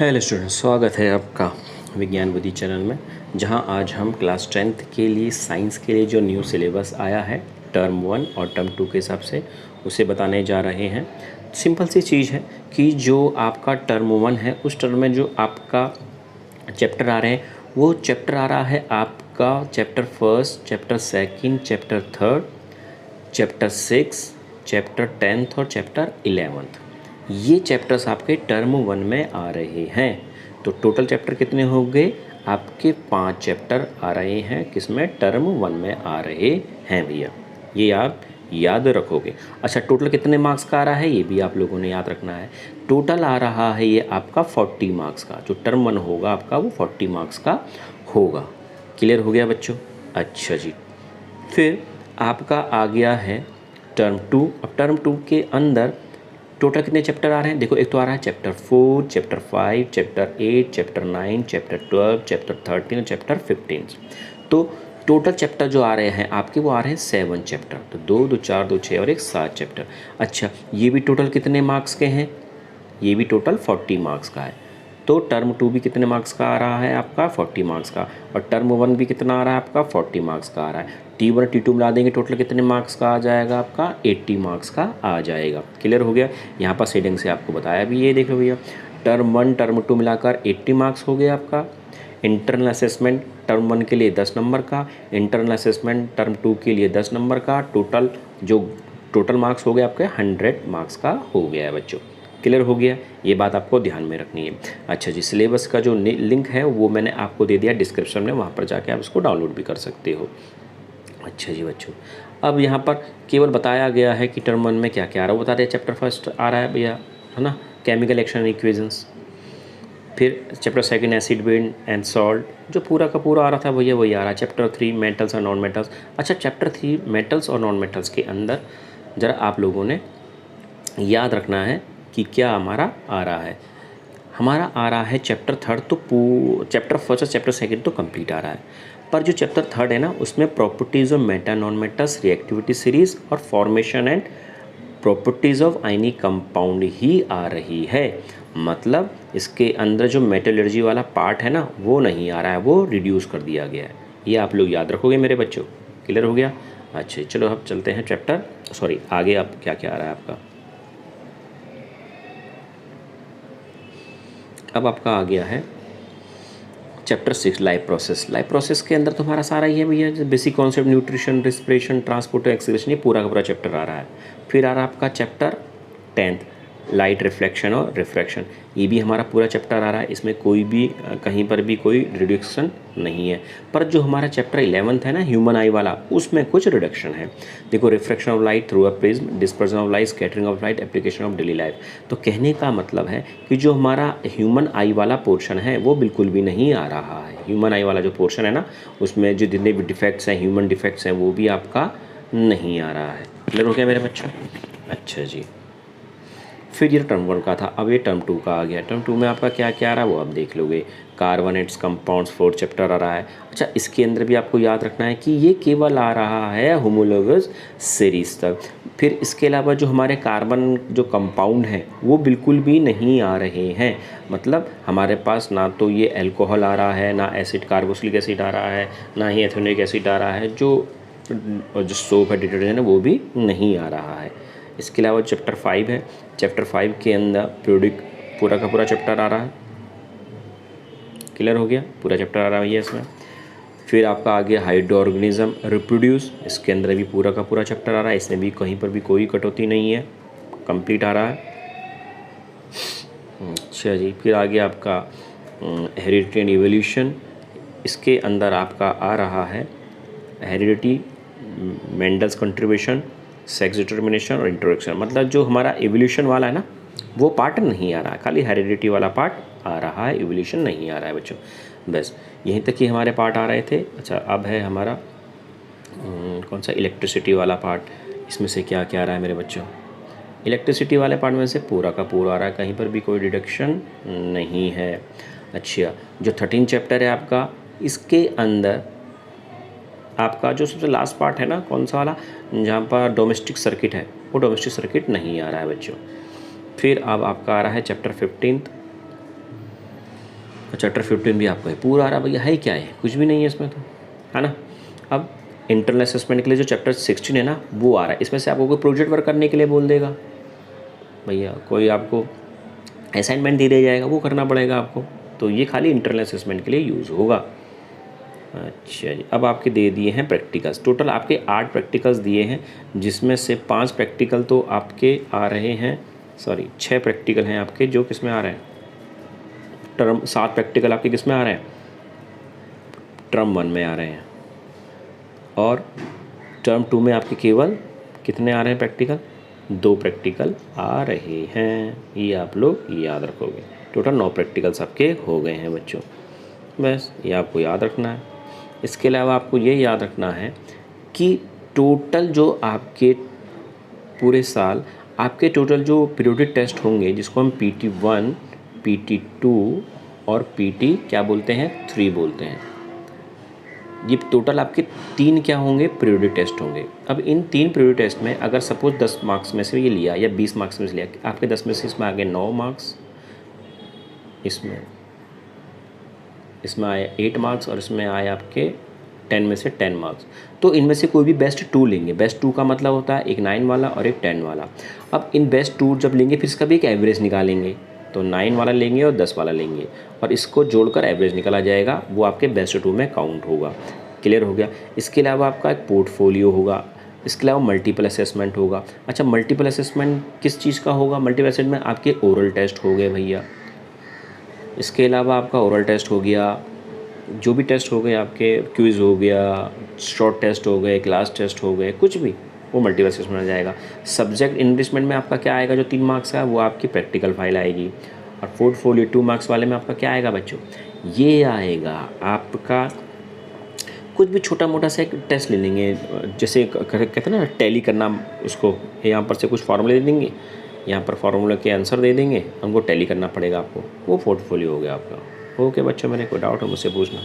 Hello student, स्वागत है आपका विज्ञान बुद्धि चैनल में, जहां आज हम क्लास 10th के लिए साइंस के लिए जो न्यू सिलेबस आया है टर्म 1 और टर्म 2 के हिसाब से उसे बताने जा रहे हैं। सिंपल सी चीज़ है कि जो आपका टर्म 1 है उस टर्म में जो आपका चैप्टर आ रहे हैं वो चैप्टर आ रहा है आपका chapter first, chapter second, chapter third, chapter 6, chapter 10th और चैप्टर 11th। ये चैप्टर्स आपके टर्म 1 में आ रहे हैं। तो टोटल चैप्टर कितने हो गए? आपके 5 चैप्टर आ रहे हैं, किसमें? टर्म 1 में आ रहे हैं भैया। ये आप याद रखोगे। अच्छा, टोटल कितने मार्क्स का आ रहा है ये भी आप लोगों ने याद रखना है। टोटल आ रहा है ये आपका 40 मार्क्स का। जो टर्म 1 होगा आपका वो 40 मार्क्स का होगा। क्लियर हो गया बच्चों? अच्छा जी, फिर आपका आ गया है टर्म 2। अब टर्म 2 के अंदर टोटल कितने चैप्टर आ रहे हैं? देखो, एक तो आ रहा है chapter 4, chapter 5, chapter 8, chapter 9, chapter 12, chapter 13 और चैप्टर 15। तो टोटल चैप्टर जो आ रहे हैं आपके वो आ रहे हैं 7 चैप्टर। तो 2, 2, 4, 2, 6 और एक 7 चैप्टर। अच्छा, ये भी टोटल कितने मार्क्स के हैं? ये भी टोटल 40 मार्क्स का है। तो टर्म 2 भी कितने मार्क्स का आ रहा है आपका? 40 मार्क्स का। और टर्म 1 भी कितना आ रहा है आपका? 40 मार्क्स का आ रहा है। T1 T2 मिला देंगे, टोटल कितने मार्क्स का आ जाएगा आपका? 80 मार्क्स का आ जाएगा। क्लियर हो गया? यहाँ पर शेडिंग से आपको बताया भी, ये देखो भैया, टर्म 1 टर्म 2 मिलाकर 80 मार्क्स हो गया आपका। इंटरनल असेसमेंट टर्म 1 के लिए 10 नंबर का, इंटरनल असेसमेंट टर्म 2 के लिए 10 नंबर का। टोटल मार्क्स हो गए आपके 100 मार्क्स का हो गया है बच्चों। क्लियर हो गया? ये बात आपको ध्यान में रखनी है। अच्छा जी, सिलेबस का जो लिंक है वो मैंने आपको दे दिया डिस्क्रिप्शन में, वहाँ पर जाके आप इसको डाउनलोड भी कर सकते हो। अच्छा जी बच्चों, अब यहाँ पर केवल बताया गया है कि टर्म 1 में क्या क्या आ रहा है वो बता दें। चैप्टर फर्स्ट आ रहा है भैया, है ना, केमिकल एक्शन इक्वेशंस। फिर chapter second acid base and salt, जो पूरा का पूरा आ रहा था भैया वही आ रहा है। चैप्टर 3 मेटल्स और नॉन मेटल्स। अच्छा, चैप्टर 3 मेटल्स और नॉन मेटल्स के अंदर ज़रा आप लोगों ने याद रखना है कि क्या हमारा आ रहा है। हमारा आ रहा है चैप्टर थर्ड, तो चैप्टर फर्स्ट और चैप्टर सेकंड तो कंप्लीट आ रहा है, पर जो चैप्टर थर्ड है ना उसमें properties of meta non metals, reactivity series और formation and properties of ionic compound ही आ रही है। मतलब इसके अंदर जो मेटलर्जी वाला पार्ट है ना वो नहीं आ रहा है, वो रिड्यूस कर दिया गया है। ये आप लोग याद रखोगे मेरे बच्चों। क्लियर हो गया? अच्छा, चलो अब चलते हैं आगे। अब क्या क्या आ रहा है आपका? अब आपका आ गया है chapter 6 life process. Life process के अंदर तो हमारा सारा ही है भैया, basic concept, nutrition, respiration, transport, acceleration, ये पूरा का पूरा चैप्टर आ रहा है। फिर आ रहा है आपका चैप्टर 10 लाइट रिफ्लेक्शन और रिफ्रैक्शन। ये भी हमारा पूरा चैप्टर आ रहा है, इसमें कोई भी कहीं पर भी कोई रिडक्शन नहीं है। पर जो हमारा चैप्टर 11th है ना, ह्यूमन आई वाला, उसमें कुछ रिडक्शन है। देखो, refraction of light through a prism, dispersion of light, scattering of light, application of daily life. तो कहने का मतलब है कि जो हमारा ह्यूमन आई वाला पोर्शन है वो बिल्कुल भी नहीं आ रहा है। ह्यूमन आई वाला जो पोर्शन है ना उसमें जो जितने भी डिफेक्ट्स हैं, ह्यूमन डिफेक्ट्स हैं, वो भी आपका नहीं आ रहा है। क्लियर हो गया मेरे बच्चों? अच्छा जी, फिर ये टर्म 1 का था, अब ये टर्म 2 का आ गया। टर्म 2 में आपका क्या क्या आ रहा है वो आप देख लोगे। कार्बोनेट्स कंपाउंड्स 4 चैप्टर आ रहा है। अच्छा, इसके अंदर भी आपको याद रखना है कि ये केवल आ रहा है होमोलोगस सीरीज तक। फिर इसके अलावा जो हमारे कार्बन जो कंपाउंड हैं वो बिल्कुल भी नहीं आ रहे हैं। मतलब हमारे पास ना तो ये अल्कोहल आ रहा है, ना एसिड कार्बोक्सिलिक एसिड आ रहा है, ना ही एथेनोइक एसिड आ रहा है। जो सोप है, डिटर्जेंट है, वो भी नहीं आ रहा है। इसके अलावा चैप्टर 5 है। चैप्टर 5 के अंदर पीरियोडिक पूरा का पूरा चैप्टर आ रहा है। क्लियर हो गया? पूरा चैप्टर आ रहा है इसमें। फिर आपका आ गया हाइड्रो ऑर्गेनिज्म रिप्रोड्यूस, इसके अंदर भी पूरा का पूरा चैप्टर आ रहा है। इसमें भी कहीं पर भी कोई कटौती नहीं है, कंप्लीट आ रहा है। अच्छा जी, फिर आ गया आपका हेरिडिटी एंड इवोल्यूशन। इसके अंदर आपका आ रहा है heredity, Mendel's contribution, sex determination और इंट्रोडक्शन। मतलब जो हमारा एवोल्यूशन वाला है ना वो पार्ट नहीं आ रहा है, खाली हेरिडिटी वाला पार्ट आ रहा है, एवोल्यूशन नहीं आ रहा है बच्चों। बस यहीं तक ही हमारे पार्ट आ रहे थे। अच्छा, अब है हमारा कौन सा? इलेक्ट्रिसिटी वाला पार्ट। इसमें से क्या क्या आ रहा है मेरे बच्चों? इलेक्ट्रिसिटी वाले पार्ट में से पूरा का पूरा आ रहा है, कहीं पर भी कोई डिडक्शन नहीं है। अच्छा, जो 13 चैप्टर है आपका, इसके अंदर आपका जो सबसे लास्ट पार्ट है ना, कौन सा वाला, जहाँ पर डोमेस्टिक सर्किट है, वो डोमेस्टिक सर्किट नहीं आ रहा है बच्चों। फिर अब आपका आ रहा है चैप्टर 15। और चैप्टर 15 भी आपको है पूरा आ रहा भैया, है क्या है, कुछ भी नहीं है इसमें तो, है ना। अब इंटरनल असेसमेंट के लिए जो चैप्टर 16 है ना वो आ रहा है, इसमें से आपको कोई प्रोजेक्ट वर्क करने के लिए बोल देगा भैया, कोई आपको असाइनमेंट दे दिया जाएगा वो करना पड़ेगा आपको, तो ये खाली इंटरनल असेसमेंट के लिए यूज़ होगा। अच्छा जी, अब आपके दे दिए हैं प्रैक्टिकल्स, टोटल आपके 8 प्रैक्टिकल्स दिए हैं, जिसमें से 5 प्रैक्टिकल तो आपके आ रहे हैं, सॉरी 6 प्रैक्टिकल हैं आपके जो किस में आ रहे हैं, टर्म 7 प्रैक्टिकल आपके किस में आ रहे हैं, टर्म 1 में आ रहे हैं, और टर्म 2 में आपके केवल कितने आ रहे हैं प्रैक्टिकल, 2 प्रैक्टिकल आ रहे हैं, ये आप लोग याद रखोगे। टोटल 9 प्रैक्टिकल्स आपके हो गए हैं बच्चों, बस ये आपको याद रखना है। इसके अलावा आपको ये याद रखना है कि टोटल जो आपके पूरे साल आपके टोटल जो पीरियोडिक टेस्ट होंगे, जिसको हम PT1, PT2 और PT क्या बोलते हैं, 3 बोलते हैं, ये टोटल आपके 3 क्या होंगे, पीरियोडिक टेस्ट होंगे। अब इन 3 पीरियोडिक टेस्ट में अगर सपोज 10 मार्क्स में से ये लिया या 20 मार्क्स में से लिया, आपके 10 में से इसमें आ गए 9 मार्क्स, इसमें आए 8 मार्क्स, और इसमें आए आपके 10 में से 10 मार्क्स, तो इनमें से कोई भी बेस्ट 2 लेंगे। बेस्ट 2 का मतलब होता है एक 9 वाला और एक 10 वाला। अब इन बेस्ट 2 जब लेंगे फिर इसका भी एक एवरेज निकालेंगे, तो 9 वाला लेंगे और 10 वाला लेंगे, और इसको जोड़कर एवरेज निकाला जाएगा, वो आपके बेस्ट 2 में काउंट होगा। क्लियर हो गया। इसके अलावा आपका एक पोर्टफोलियो होगा, इसके अलावा मल्टीपल असेसमेंट होगा। अच्छा, मल्टीपल असेसमेंट किस चीज़ का होगा, मल्टीपल असेसमेंट आपके ओरल टेस्ट हो गए भैया, इसके अलावा आपका ओरल टेस्ट हो गया, जो भी टेस्ट हो गए आपके, क्विज़ हो गया, शॉर्ट टेस्ट हो गए, क्लास टेस्ट हो गए, कुछ भी वो मल्टीपल असेसमेंट आ जाएगा। सब्जेक्ट इनरिचमेंट में आपका क्या आएगा, जो 3 मार्क्स का वो आपकी प्रैक्टिकल फाइल आएगी, और पोर्टफोलियो 2 मार्क्स वाले में आपका क्या आएगा बच्चों, ये आएगा आपका कुछ भी छोटा मोटा सा एक टेस्ट ले लेंगे, जैसे कहते हैं ना टैली करना, उसको यहाँ पर से कुछ फार्मूले दे देंगे, यहाँ पर फार्मूला के आंसर दे देंगे, हमको टैली करना पड़ेगा आपको, वो पोर्टफोलियो हो गया आपका। ओके बच्चों, मेरे कोई डाउट हो मुझसे पूछना।